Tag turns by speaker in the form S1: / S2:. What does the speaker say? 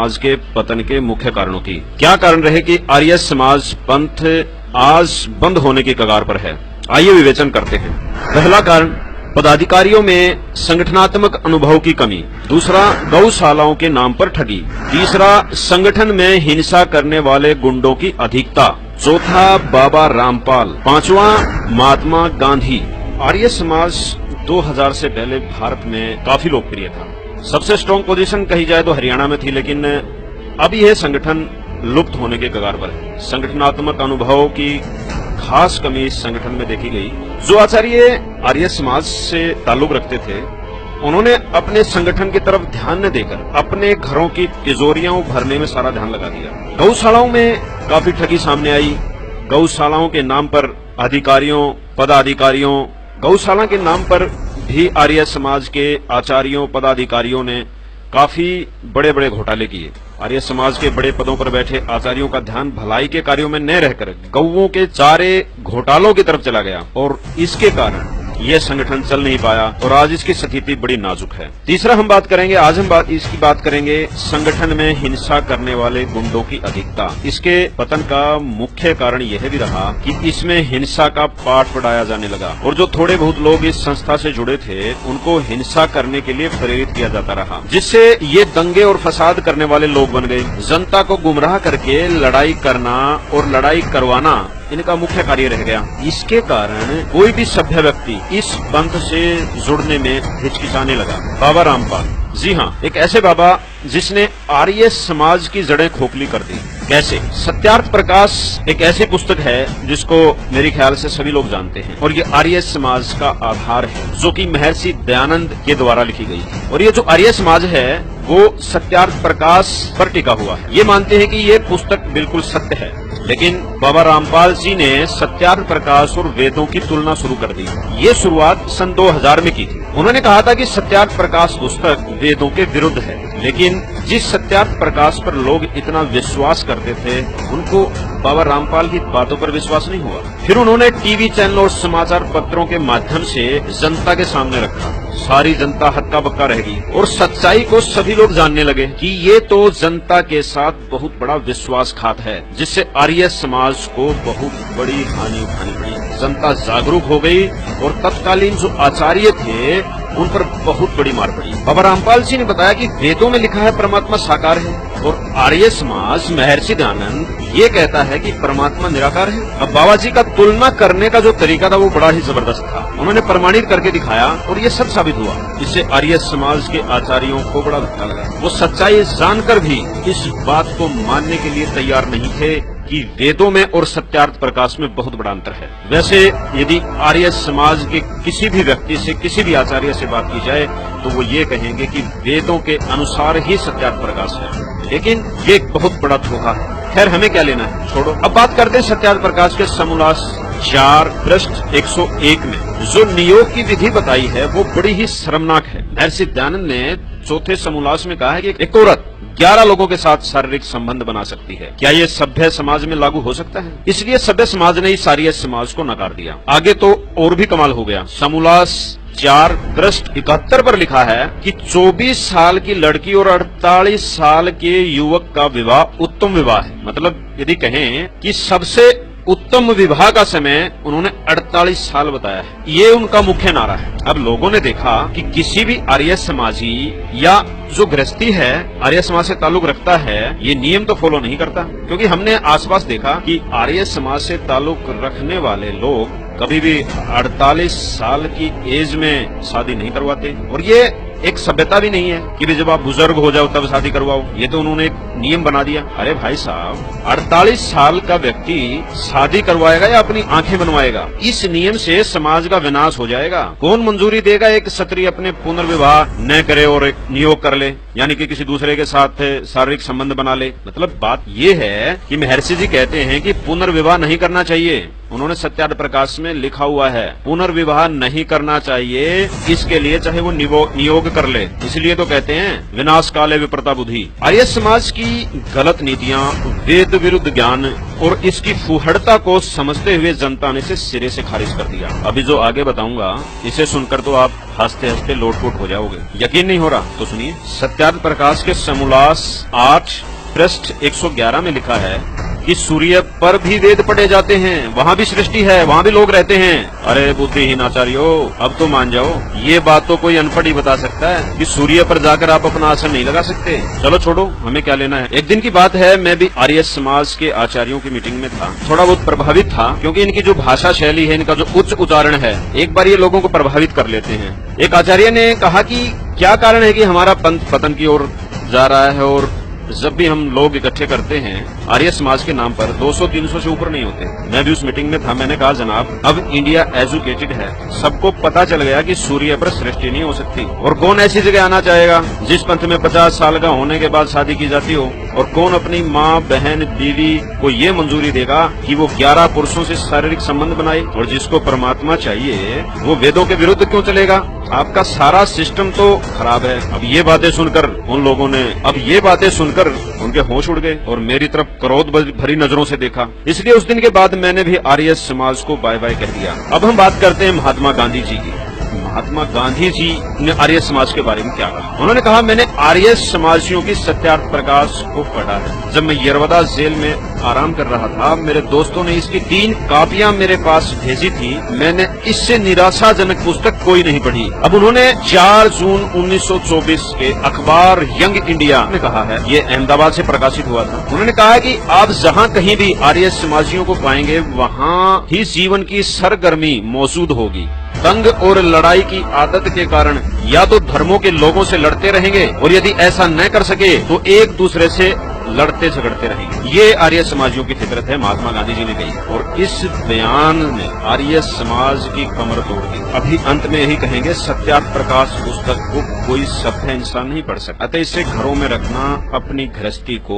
S1: समाज के पतन के मुख्य कारणों की। क्या कारण रहे कि आर्य समाज पंथ आज बंद होने की कगार पर है? आइए विवेचन करते हैं। पहला कारण, पदाधिकारियों में संगठनात्मक अनुभव की कमी। दूसरा, गौशालाओं के नाम पर ठगी। तीसरा, संगठन में हिंसा करने वाले गुंडों की अधिकता। चौथा, बाबा रामपाल। पांचवा, महात्मा गांधी। आर्य समाज 2000 से पहले भारत में काफी लोकप्रिय था। सबसे स्ट्रॉन्ग पोजीशन कही जाए तो हरियाणा में थी, लेकिन अभी यह संगठन लुप्त होने के कगार पर है। संगठनात्मक अनुभव की खास कमी इस संगठन में देखी गई। जो आचार्य आर्य समाज से ताल्लुक रखते थे, उन्होंने अपने संगठन की तरफ ध्यान न देकर अपने घरों की तिजोरियां भरने में सारा ध्यान लगा दिया। गौशालाओं में काफी ठगी सामने आई। गौशालाओं के नाम पर अधिकारियों, पदाधिकारियों, गौशाला के नाम पर भी आर्य समाज के आचार्यों, पदाधिकारियों ने काफी बड़े बड़े घोटाले किए। आर्य समाज के बड़े पदों पर बैठे आचार्यों का ध्यान भलाई के कार्यों में न रहकर गौओं के चारे घोटालों की तरफ चला गया और इसके कारण यह संगठन चल नहीं पाया और आज इसकी स्थिति बड़ी नाजुक है। तीसरा हम बात करेंगे, आज हम इसकी बात करेंगे संगठन में हिंसा करने वाले गुंडों की अधिकता। इसके पतन का मुख्य कारण यह भी रहा कि इसमें हिंसा का पाठ पढ़ाया जाने लगा और जो थोड़े बहुत लोग इस संस्था से जुड़े थे उनको हिंसा करने के लिए प्रेरित किया जाता रहा, जिससे ये दंगे और फसाद करने वाले लोग बन गए। जनता को गुमराह करके लड़ाई करना और लड़ाई करवाना इनका मुख्य कार्य रह गया। इसके कारण कोई भी सभ्य व्यक्ति इस पंथ से जुड़ने में हिचकिचाने लगा। बाबा रामपाल, जी हाँ, एक ऐसे बाबा जिसने आर्य समाज की जड़ें खोखली कर दी। कैसे? सत्यार्थ प्रकाश एक ऐसी पुस्तक है जिसको मेरे ख्याल से सभी लोग जानते हैं और ये आर्य समाज का आधार है, जो कि महर्षि दयानंद के द्वारा लिखी गई थी। और ये जो आर्य समाज है वो सत्यार्थ प्रकाश पर टिका हुआ है। ये मानते हैं कि ये पुस्तक बिल्कुल सत्य है, लेकिन बाबा रामपाल जी ने सत्यार्थ प्रकाश और वेदों की तुलना शुरू कर दी। ये शुरुआत सन 2000 में की थी। उन्होंने कहा था कि सत्यार्थ प्रकाश पुस्तक वेदों के विरुद्ध है, लेकिन जिस सत्यार्थ प्रकाश पर लोग इतना विश्वास करते थे उनको बाबा रामपाल की बातों पर विश्वास नहीं हुआ। फिर उन्होंने टीवी चैनल और समाचार पत्रों के माध्यम से जनता के सामने रखा। सारी जनता हक्का बक्का रह गई और सच्चाई को सभी लोग जानने लगे कि ये तो जनता के साथ बहुत बड़ा विश्वासघात है, जिससे आर्य समाज को बहुत बड़ी हानि उठानी पड़ी। जनता जागरूक हो गई और तत्कालीन जो आचार्य थे उन पर बहुत बड़ी मार पड़ी। बाबा रामपाल जी ने बताया कि वेदों में लिखा है परमात्मा साकार है और आर्य समाज महर्षि दयानंद ये कहता है कि परमात्मा निराकार है। अब बाबा जी का तुलना करने का जो तरीका था वो बड़ा ही जबरदस्त था। उन्होंने प्रमाणित करके दिखाया और ये सब साबित हुआ। इससे आर्य समाज के आचार्यों को बड़ा धक्का लगा। वो सच्चाई जानकर भी इस बात को मानने के लिए तैयार नहीं थे कि वेदों में और सत्यार्थ प्रकाश में बहुत बड़ा अंतर है। वैसे यदि आर्य समाज के किसी भी व्यक्ति से, किसी भी आचार्य से बात की जाए तो वो ये कहेंगे कि वेदों के अनुसार ही सत्यार्थ प्रकाश है, लेकिन ये एक बहुत बड़ा धोखा है। खैर, हमें क्या लेना है, छोड़ो। अब बात करते हैं सत्यार्थ प्रकाश के समोल्लास 4 पृष्ठ 101 में जो नियोग की विधि बताई है वो बड़ी ही शर्मनाक है। महर्षि दयानंद ने चौथे समोल्लास में कहा है कि एक औरत 11 लोगों के साथ शारीरिक संबंध बना सकती है। क्या ये सभ्य समाज में लागू हो सकता है? इसलिए सभ्य समाज ने इस आर्य समाज को नकार दिया। आगे तो और भी कमाल हो गया। समोल्लास 4 पृष्ठ 71 पर लिखा है कि 24 साल की लड़की और 48 साल के युवक का विवाह उत्तम विवाह है। मतलब यदि कहें कि सबसे उत्तम विवाह का समय उन्होंने 48 साल बताया है। ये उनका मुख्य नारा है। अब लोगों ने देखा कि किसी भी आर्य समाजी या जो गृहस्थी है आर्य समाज से ताल्लुक रखता है ये नियम तो फॉलो नहीं करता, क्योंकि हमने आसपास देखा कि आर्य समाज से ताल्लुक रखने वाले लोग कभी भी 48 साल की एज में शादी नहीं करवाते। और ये एक सभ्यता भी नहीं है कि जब आप बुजुर्ग हो जाओ तब शादी करवाओ। ये तो उन्होंने एक नियम बना दिया। अरे भाई साहब, 48 साल का व्यक्ति शादी करवाएगा या अपनी आंखें बनवाएगा? इस नियम से समाज का विनाश हो जाएगा। कौन मंजूरी देगा एक क्षत्रिय अपने पुनर्विवाह न करे और एक नियोग कर ले, यानी कि किसी दूसरे के साथ शारीरिक संबंध बना ले? मतलब बात ये है कि महर्षि जी कहते हैं कि पुनर्विवाह नहीं करना चाहिए। उन्होंने सत्यार्थ प्रकाश में लिखा हुआ है पुनर्विवाह नहीं करना चाहिए, इसके लिए चाहे वो नियोग कर ले। इसलिए तो कहते हैं विनाश काले विप्रता बुद्धि। आर्य समाज की गलत नीतियां, वेद विरुद्ध ज्ञान और इसकी फुहड़ता को समझते हुए जनता ने इसे सिरे से खारिज कर दिया। अभी जो आगे बताऊंगा इसे सुनकर तो आप हंसते हंसते लोटपोट हो जाओगे। यकीन नहीं हो रहा तो सुनिए, सत्यार्थ प्रकाश के समोल्लास 8 पृष्ठ 111 में लिखा है कि सूर्य पर भी वेद पढ़े जाते हैं, वहाँ भी सृष्टि है, वहाँ भी लोग रहते हैं। अरे बुद्धिहीन आचार्यों, अब तो मान जाओ, ये बात तो कोई अनपढ़ ही बता सकता है कि सूर्य पर जाकर आप अपना आसन नहीं लगा सकते। चलो छोड़ो, हमें क्या लेना है। एक दिन की बात है, मैं भी आर्य समाज के आचार्यों की मीटिंग में था। थोड़ा बहुत प्रभावित था क्योंकि इनकी जो भाषा शैली है, इनका जो उच्च उच्चारण है, एक बार ये लोगों को प्रभावित कर लेते हैं। एक आचार्य ने कहा कि क्या कारण है कि हमारा पंथ पतन की ओर जा रहा है और जब भी हम लोग इकट्ठे करते हैं आर्य समाज के नाम पर 200-300 से ऊपर नहीं होते। मैं भी उस मीटिंग में था। मैंने कहा जनाब, अब इंडिया एजुकेटेड है, सबको पता चल गया कि सूर्य पर सृष्टि नहीं हो सकती। और कौन ऐसी जगह आना चाहेगा जिस पंथ में 50 साल का होने के बाद शादी की जाती हो, और कौन अपनी माँ बहन बीवी को ये मंजूरी देगा कि वो 11 पुरुषों से शारीरिक संबंध बनाए। और जिसको परमात्मा चाहिए वो वेदों के विरुद्ध क्यों चलेगा? आपका सारा सिस्टम तो खराब है। अब ये बातें सुनकर उनके होश उड़ गए और मेरी तरफ क्रोध भरी नजरों से देखा। इसलिए उस दिन के बाद मैंने भी आर्य समाज को बाय बाय कह दिया। अब हम बात करते हैं महात्मा गांधी जी की। महात्मा गांधी जी ने आर्य समाज के बारे में क्या कहा? उन्होंने कहा, मैंने आर्य समाजियों की सत्यार्थ प्रकाश को पढ़ा है। जब मैं यरवदा जेल में आराम कर रहा था, मेरे दोस्तों ने इसकी 3 कापियां मेरे पास भेजी थी। मैंने इससे निराशाजनक पुस्तक कोई नहीं पढ़ी। अब उन्होंने 4 जून 1924 के अखबार यंग इंडिया में कहा है, ये अहमदाबाद से प्रकाशित हुआ था। उन्होंने कहा कि आप जहां कहीं भी आर्य समाजियों को पाएंगे, वहां ही जीवन की सरगर्मी मौजूद होगी। तंग और लड़ाई की आदत के कारण या तो धर्मों के लोगों से लड़ते रहेंगे, और यदि ऐसा न कर सके तो एक दूसरे से लड़ते झगड़ते रहेंगे। ये आर्य समाजियों की फितरत है, महात्मा गांधी जी ने कही। और इस बयान ने आर्य समाज की कमर तोड़ दी। अभी अंत में यही कहेंगे, सत्यार्थ प्रकाश पुस्तक को कोई सभ्य इंसान नहीं पढ़ सकता। अतः इसे घरों में रखना, अपनी गृहस्थी को